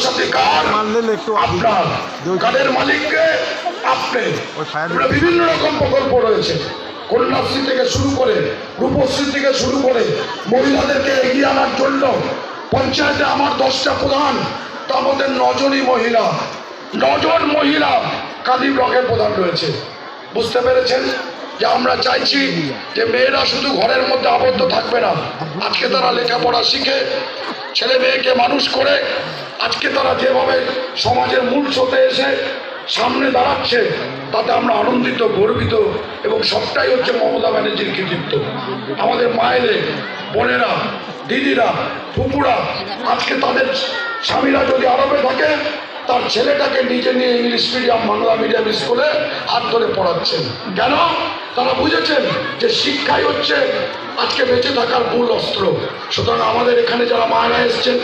Swasthya Sathi card আপনার, কার্ডের মালিককে আপনি। বিভিন্ন রকম প্রকল্প রয়েছে, কন্যাশ্রী থেকে শুরু করে রূপশ্রী থেকে শুরু করে মহিলাদেরকে এগিয়ে আনার জন্য পঞ্চায়েতে আমার 10টা প্রধান, তার মধ্যে 9 জনই মহিলা, 9 জন মহিলা কাঁদি ব্লকের প্রধান রয়েছে। বুঝতে পেরেছেন যে আমরা চাইছি যে মেয়েরা শুধু ঘরের মধ্যে আবদ্ধ থাকবে না, আজকে তারা লেখাপড়া শিখে ছেলে মেয়েকে মানুষ করে আজকে তারা যেভাবে সমাজের মূল স্রোতে এসে সামনে দাঁড়াচ্ছে তাতে আমরা আনন্দিত, গর্বিত, এবং সবটাই হচ্ছে মমতা ব্যানার্জির কৃতিত্ব। আমাদের মায়েদের, বোনেরা, দিদিরা, ফুপুরা আজকে তাদের স্বামীরা যদি আরবে থাকে তার ছেলেটাকে নিজে নিয়ে ইংলিশ মিডিয়াম, বাংলা মিডিয়াম স্কুলে হাত ধরে পড়াচ্ছেন। কেন? তারা বুঝেছেন যে শিক্ষাই হচ্ছে আজকে বেঁচে থাকার মূল অস্ত্র। সুতরাং আমাদের এখানে যারা মায়েরা এসছেন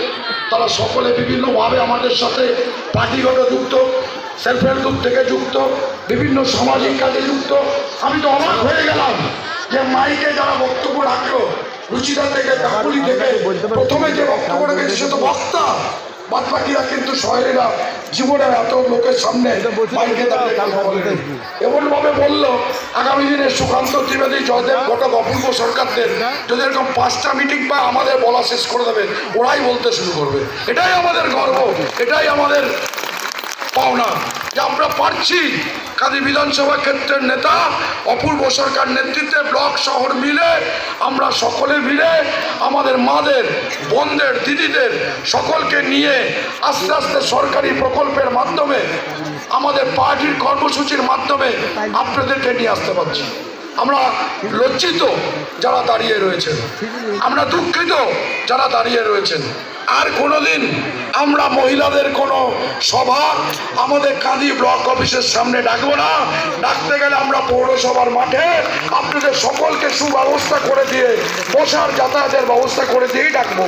তারা সকলে বিভিন্নভাবে আমাদের সাথে পার্টিগত যুক্ত, সেলফ হেল্প গ্রুপ থেকে যুক্ত, বিভিন্ন সামাজিক কাজে যুক্ত। আমি তো অবাক হয়ে গেলাম যে মাইকে যারা বক্তব্য রাখলো, রুচিতা থেকে, কাকুলি থেকে, প্রথমে যে বক্তব্য রেখেছে সে তো বক্তা, বাদ বাকিরা কিন্তু শহরেরা জীবনের এত লোকের সামনে মাইকে দাঁড়িয়ে কথা বলেন। এমনভাবে বললো আগামী দিনে সুকান্ত ত্রিবেদী, জয়দেব ঘটক, অপূর্ব সরকারদের যদি এরকম 5টা মিটিং বা আমাদের বলা শেষ করে দেবে, ওরাই বলতে শুরু করবে। এটাই আমাদের গর্ব, এটাই আমাদের পাওনা যে আমরা পারছি। কাজী বিধানসভা ক্ষেত্রের নেতা অপূর্ব সরকার নেতৃত্বে ব্লক শহর মিলে আমরা সকলে মিলে আমাদের মাদের, বোনদের, দিদিদের সকলকে নিয়ে আস্তে আস্তে সরকারি প্রকল্পের মাধ্যমে, আমাদের পার্টির কর্মসূচির মাধ্যমে আপনাদেরকে নিয়ে আসতে পারছি। আমরা লজ্জিত যারা দাঁড়িয়ে রয়েছেন, আমরা দুঃখিত যারা দাঁড়িয়ে রয়েছেন। আর কোনোদিন আমরা মহিলাদের কোনো সভা আমাদের কাঁদি ব্লক অফিসের সামনে ডাকবো না। ডাকতে গেলে আমরা পৌরসভার মাঠে আপনাদের সকলকে সুব্যবস্থা করে দিয়ে, বসার যাতায়াতের ব্যবস্থা করে দিয়েই ডাকবো।